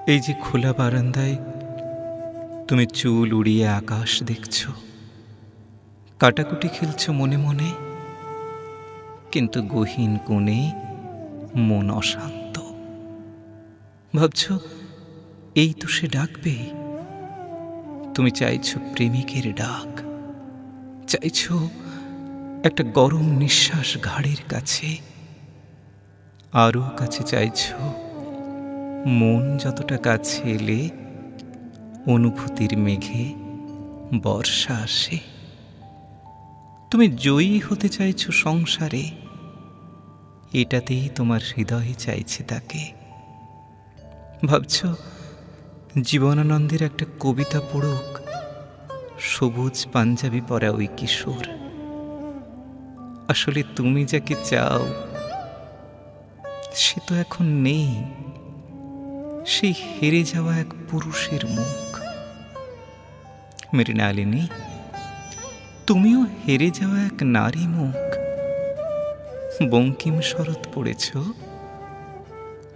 এই যে খোলা বারান্দায় তুমি চুল উড়িয়ে আকাশ দেখছ, কাটাকুটি খেলছ মনে মনে, কিন্তু গহীন কোণে মন অশান্ত। ভাবছ এই তো সে ডাকবে। তুমি চাইছ প্রেমিকের ডাক, চাইছ একটা গরম নিঃশ্বাস ঘাড়ের কাছে, আরও কাছে চাইছ মন যতটা কাছে এলে অনুভূতির মেঘে বর্ষা আসে। তুমি জয়ী হতে চাইছ সংসারে, এটাতেই তোমার হৃদয় চাইছে তাকে। ভাবছ জীবনানন্দের একটা কবিতা পড়ুক সবুজ পাঞ্জাবি পরা ওই কিশোর। আসলে তুমি যাকে চাও সে তো এখন নেই, সেই হেরে যাওয়া এক পুরুষের মুখ। মৃণালিনী, তুমিও হেরে যাওয়া এক নারী মুখ। বঙ্কিম শরৎ পড়েছ,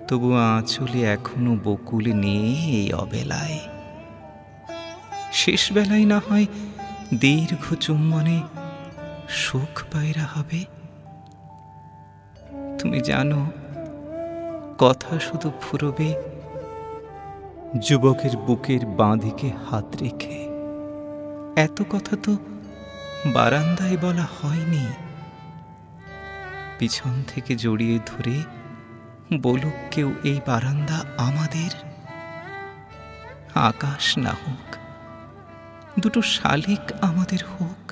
তবু আঁচলে এখনো বকুল নিয়ে এই অবেলায়। শেষ বেলায় না হয় দীর্ঘ চুম্বনে সুখ পায়রা হবে। তুমি জানো কথা শুধু ফুরবে যুবকের বুকের বাঁদিকে হাত রেখে। এত কথা তো বারান্দায় বলা হয়নি। পিছন থেকে জড়িয়ে ধরে বলুক কেউ এই বারান্দা আমাদের। আকাশ না হোক, দুটো শালিক আমাদের হোক।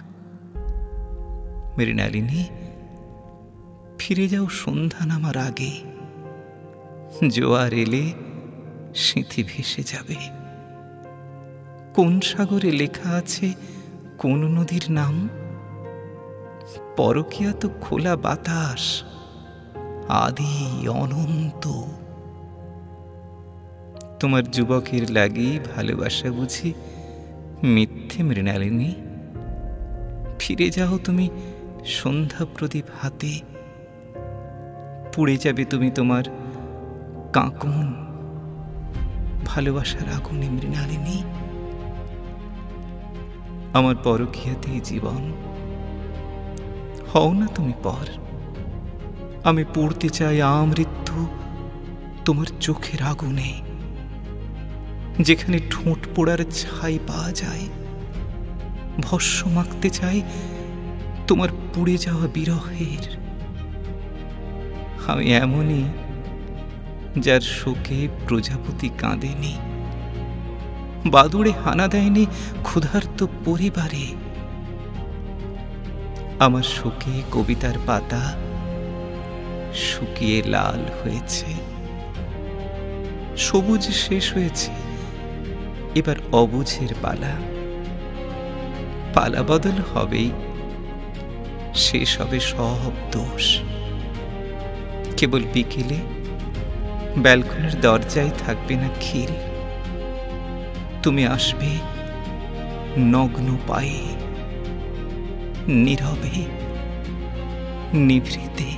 মৃণালিনী, ফিরে যাও সন্ধ্যা নামার আগে। জোয়ার এলে স্মৃতি ভেসে যাবে। কোন সাগরে লেখা আছে কোন নদীর নাম? পরকীয়া তো খোলা বাতাস, আদি অনন্ত। তোমার যুবকের লাগি ভালোবাসা বুঝি মিথ্যে মৃণালিনী? ফিরে যাও তুমি সন্ধ্যা প্রদীপ হাতে। পুড়ে যাবে তুমি তোমার কাঁকন ভালোবাসার আগুনে মৃণালিনী। আমার পরকীয়াতেই জীবন, হও না তুমি পর। আমি পড়তে চাই আমৃত্যু তোমার চোখের আগুনে, যেখানে ঠোঁট পোড়ার ছাই পাওয়া যায়। ভস্য মাখতে চাই তোমার পুড়ে যাওয়া বিরহের। আমি এমনই যার শোকে প্রজাপতি কাঁদেনি, বাদুড়ে হানা দেয়নি ক্ষুধার্ত পরিবারে। আমার শোকে কবিতার পাতা শুকিয়ে লাল হয়েছে। সবুজ শেষ হয়েছে, এবার অবুঝের পালা। পালা বদল হবেই, শেষ হবে সব দোষ। কেবল বিকেলে ব্যালকনির দরজায় থাকবে না খিল। তুমি আসবে নগ্ন পায়ে, নীরবে, নিভৃতে।